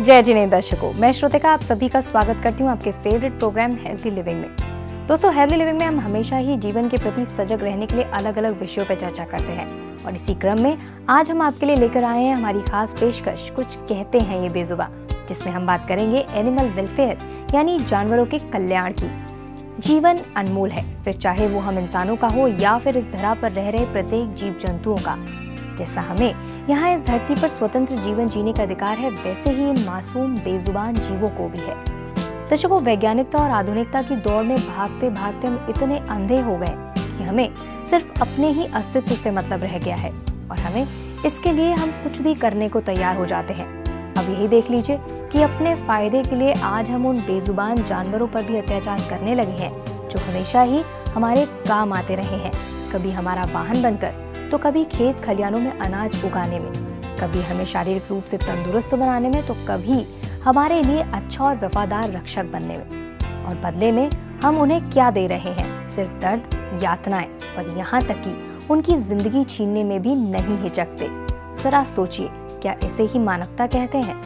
जय जिनेंद्र दर्शकों, मैं श्रोतिका आप सभी का स्वागत करती हूँ आपके फेवरेट प्रोग्राम हेल्थी लिविंग में। दोस्तों, हेल्थी लिविंग में हम हमेशा ही जीवन के प्रति सजग रहने के लिए अलग अलग विषयों पर चर्चा करते हैं और इसी क्रम में आज हम आपके लिए लेकर आए हैं हमारी खास पेशकश कुछ कहते हैं ये बेजुबां, जिसमें हम बात करेंगे एनिमल वेलफेयर यानी जानवरों के कल्याण की। जीवन अनमोल है, फिर चाहे वो हम इंसानों का हो या फिर इस धरा पर रह रहे प्रत्येक जीव जंतुओं का। जैसा हमें यहाँ इस धरती पर स्वतंत्र जीवन जीने का अधिकार है, वैसे ही इन मासूम बेजुबान जीवों को भी है। दर्शकों, वैज्ञानिकता और आधुनिकता की दौड़ में भागते भागते हम इतने अंधे हो गए कि हमें सिर्फ अपने ही अस्तित्व से मतलब रह गया है और हमें इसके लिए हम कुछ भी करने को तैयार हो जाते हैं। अब यही देख लीजिए कि अपने फायदे के लिए आज हम उन बेजुबान जानवरों पर भी अत्याचार करने लगे हैं जो हमेशा ही हमारे काम आते रहे हैं, कभी हमारा वाहन बनकर तो कभी खेत खलियानों में अनाज उगाने में, कभी हमें शारीरिक रूप से तंदुरुस्त बनाने में तो कभी हमारे लिए अच्छा और वफादार रक्षक बनने में। और बदले में हम उन्हें क्या दे रहे हैं? सिर्फ दर्द, यातनाएं और यहाँ तक कि उनकी जिंदगी छीनने में भी नहीं हिचकते। जरा सोचिए, क्या इसे ही मानवता कहते हैं?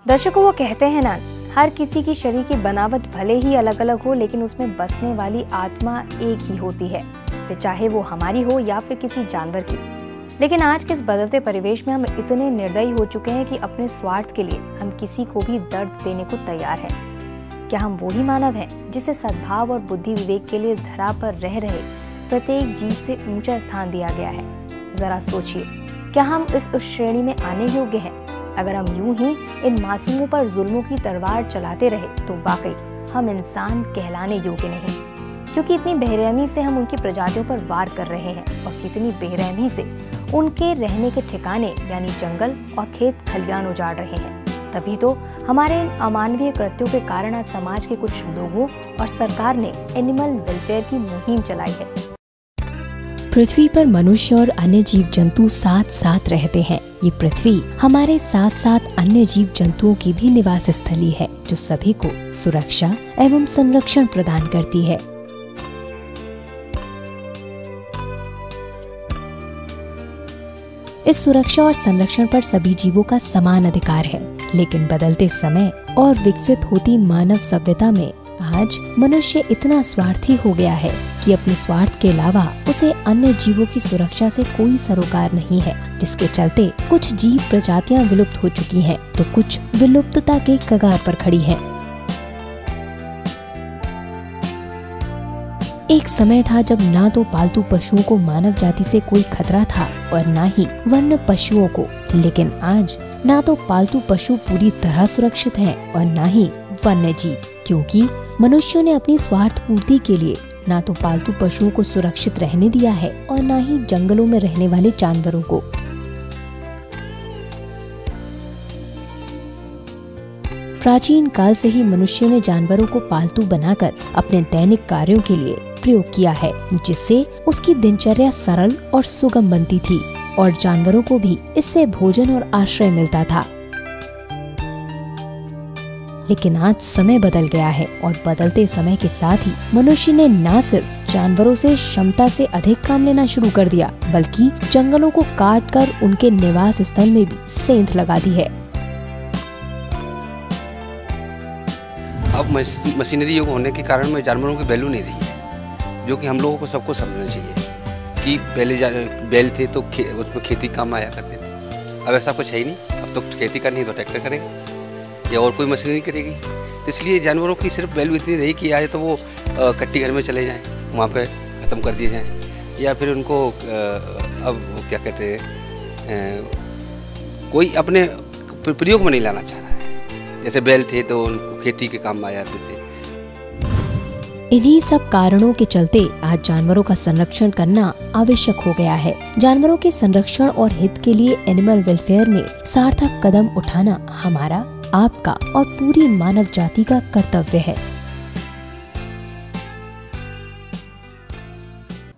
दर्शकों, वो कहते हैं ना, हर किसी की शरीर की बनावट भले ही अलग अलग हो, लेकिन उसमें बसने वाली आत्मा एक ही होती है, फिर चाहे वो हमारी हो या फिर किसी जानवर की। लेकिन आज के इस बदलते परिवेश में हम इतने निर्दयी हो चुके हैं कि अपने स्वार्थ के लिए हम किसी को भी दर्द देने को तैयार हैं। क्या हम वो ही मानव हैं जिसे सद्भाव और बुद्धि विवेक के लिए इस धरा पर रह रहे प्रत्येक जीव से ऊंचा स्थान दिया गया है? जरा सोचिए, क्या हम इस श्रेणी में आने योग्य हैं? अगर हम यूं ही इन मासूमों पर जुल्मों की तलवार चलाते रहे तो वाकई हम इंसान कहलाने योग्य नहीं, क्योंकि इतनी बेरहमी से हम उनकी प्रजातियों पर वार कर रहे हैं और कितनी बेरहमी से उनके रहने के ठिकाने यानी जंगल और खेत खलियान उजाड़ रहे हैं। तभी तो हमारे इन अमानवीय कृत्यों के कारण आज समाज के कुछ लोगों और सरकार ने एनिमल वेलफेयर की मुहिम चलाई है। पृथ्वी पर मनुष्य और अन्य जीव जंतु साथ साथ रहते हैं। ये पृथ्वी हमारे साथ साथ अन्य जीव जंतुओं की भी निवास स्थली है, जो सभी को सुरक्षा एवं संरक्षण प्रदान करती है। इस सुरक्षा और संरक्षण पर सभी जीवों का समान अधिकार है, लेकिन बदलते समय और विकसित होती मानव सभ्यता में आज मनुष्य इतना स्वार्थी हो गया है कि अपने स्वार्थ के अलावा उसे अन्य जीवों की सुरक्षा से कोई सरोकार नहीं है, जिसके चलते कुछ जीव प्रजातियां विलुप्त हो चुकी हैं, तो कुछ विलुप्तता के कगार पर खड़ी हैं। एक समय था जब ना तो पालतू पशुओं को मानव जाति से कोई खतरा था और ना ही वन्य पशुओं को, लेकिन आज ना तो पालतू पशु पूरी तरह सुरक्षित हैं और ना ही वन्य जीव, क्योंकि मनुष्यों ने अपनी स्वार्थ पूर्ति के लिए ना तो पालतू पशुओं को सुरक्षित रहने दिया है और ना ही जंगलों में रहने वाले जानवरों को। प्राचीन काल से ही मनुष्यों ने जानवरों को पालतू बनाकर अपने दैनिक कार्यों के लिए प्रयोग किया है, जिससे उसकी दिनचर्या सरल और सुगम बनती थी और जानवरों को भी इससे भोजन और आश्रय मिलता था। लेकिन आज समय बदल गया है और बदलते समय के साथ ही मनुष्य ने न सिर्फ जानवरों से क्षमता से अधिक काम लेना शुरू कर दिया, बल्कि जंगलों को काट कर उनके निवास स्थल में भी सेंध लगा दी है। अब मशीनरी युग होने के कारण में जानवरों की वैल्यू नहीं रही है, जो कि हम लोगों को सबको समझना चाहिए कि पहले बैल थे तो उसमें खेती काम आया करते थे। अब ऐसा कुछ है ही नहीं। अब तो खेती करनी है तो ट्रैक्टर करेगा या और कोई मशीनरी करेगी। तो इसलिए जानवरों की सिर्फ वैल्यू इतनी रही कि आए तो वो कट्टी घर में चले जाएं, वहाँ पे ख़त्म कर दिए जाएं, या फिर उनको अब क्या कहते हैं, कोई अपने प्रयोग में नहीं लाना चाह रहा है। जैसे बैल थे तो उनको खेती के काम में आ जाते थे। इन्हीं सब कारणों के चलते आज जानवरों का संरक्षण करना आवश्यक हो गया है। जानवरों के संरक्षण और हित के लिए एनिमल वेलफेयर में सार्थक कदम उठाना हमारा, आपका और पूरी मानव जाति का कर्तव्य है।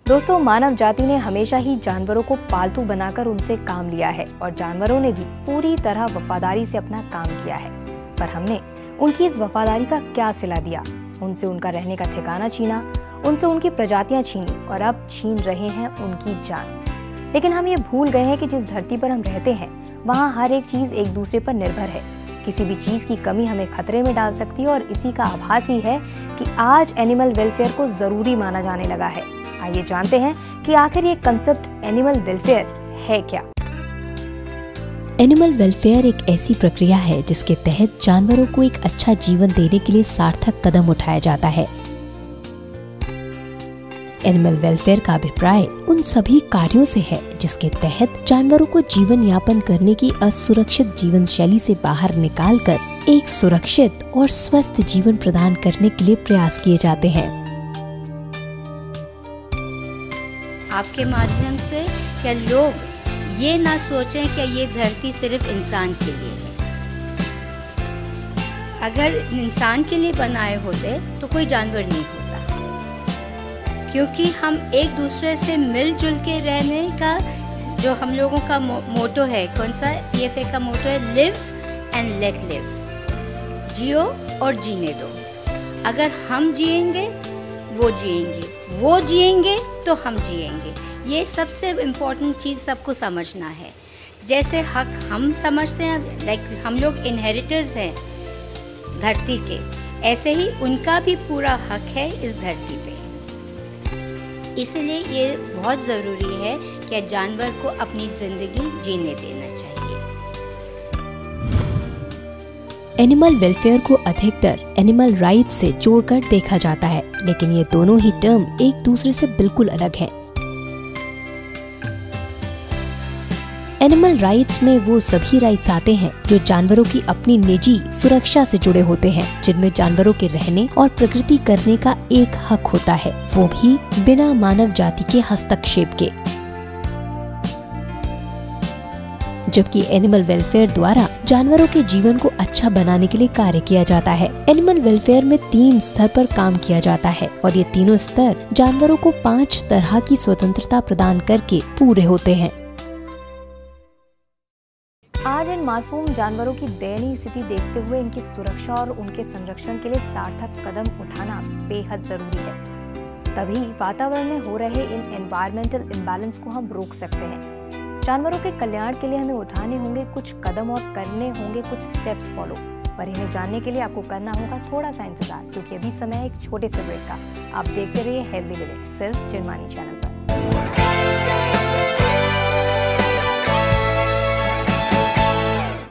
दोस्तों, मानव जाति ने हमेशा ही जानवरों को पालतू बनाकर उनसे काम लिया है और जानवरों ने भी पूरी तरह वफादारी से अपना काम किया है। पर हमने उनकी इस वफादारी का क्या सिला दिया? उनसे उनका रहने का ठिकाना छीना, उनसे उनकी प्रजातियां छीनी और अब छीन रहे हैं उनकी जान। लेकिन हम ये भूल गए हैं कि जिस धरती पर हम रहते हैं वहाँ हर एक चीज एक दूसरे पर निर्भर है। किसी भी चीज की कमी हमें खतरे में डाल सकती है और इसी का आभास ही है कि आज एनिमल वेलफेयर को जरूरी माना जाने लगा है। आइए जानते हैं कि आखिर ये कंसेप्ट एनिमल वेलफेयर है क्या। एनिमल वेलफेयर एक ऐसी प्रक्रिया है जिसके तहत जानवरों को एक अच्छा जीवन देने के लिए सार्थक कदम उठाया जाता है। एनिमल वेलफेयर का अभिप्राय उन सभी कार्यों से है जिसके तहत जानवरों को जीवन यापन करने की असुरक्षित जीवन शैली से बाहर निकालकर एक सुरक्षित और स्वस्थ जीवन प्रदान करने के लिए प्रयास किए जाते हैं। आपके माध्यम से क्या लोग ये ना सोचें कि ये धरती सिर्फ इंसान के लिए है। अगर इंसान के लिए बनाए होते तो कोई जानवर नहीं होता, क्योंकि हम एक दूसरे से मिलजुल के रहने का जो हम लोगों का मोटो है, कौन सा EFA का मोटो है, लिव एंड लेट लिव, जियो और जीने दो। अगर हम जिएंगे वो जिएंगे, वो जिएंगे तो हम जिएंगे। ये सबसे इम्पोर्टेंट चीज़ सबको समझना है। जैसे हक हम समझते हैं, लाइक हम लोग इनहेरिटर्स हैं धरती के, ऐसे ही उनका भी पूरा हक है इस धरती पे। इसलिए ये बहुत ज़रूरी है कि जानवर को अपनी ज़िंदगी जीने देना चाहिए। एनिमल वेलफेयर को अधिकतर एनिमल राइट्स से जोड़कर देखा जाता है, लेकिन ये दोनों ही टर्म एक दूसरे से बिल्कुल अलग हैं। एनिमल राइट्स में वो सभी राइट्स आते हैं जो जानवरों की अपनी निजी सुरक्षा से जुड़े होते हैं, जिनमें जानवरों के रहने और प्रकृति करने का एक हक होता है, वो भी बिना मानव जाति के हस्तक्षेप के। जबकि एनिमल वेलफेयर द्वारा जानवरों के जीवन को अच्छा बनाने के लिए कार्य किया जाता है। एनिमल वेलफेयर में 3 स्तर पर काम किया जाता है और ये तीनों स्तर जानवरों को 5 तरह की स्वतंत्रता प्रदान करके पूरे होते हैं। आज इन मासूम जानवरों की दयनीय स्थिति देखते हुए इनकी सुरक्षा और उनके संरक्षण के लिए सार्थक कदम उठाना बेहद जरूरी है। तभी वातावरण में हो रहे इन एनवायरमेंटल इम्बैलेंस को हम रोक सकते हैं। जानवरों के कल्याण के लिए हमें उठाने होंगे कुछ कदम और करने होंगे कुछ स्टेप्स फॉलो। पर इन्हें जानने के लिए आपको करना होगा थोड़ा सा इंतजार, क्योंकि अभी समय है एक छोटे से ब्रेक का। आप देखते रहिए हेल्दी लिविंग, सिर्फ चिरमानी चैनल पर।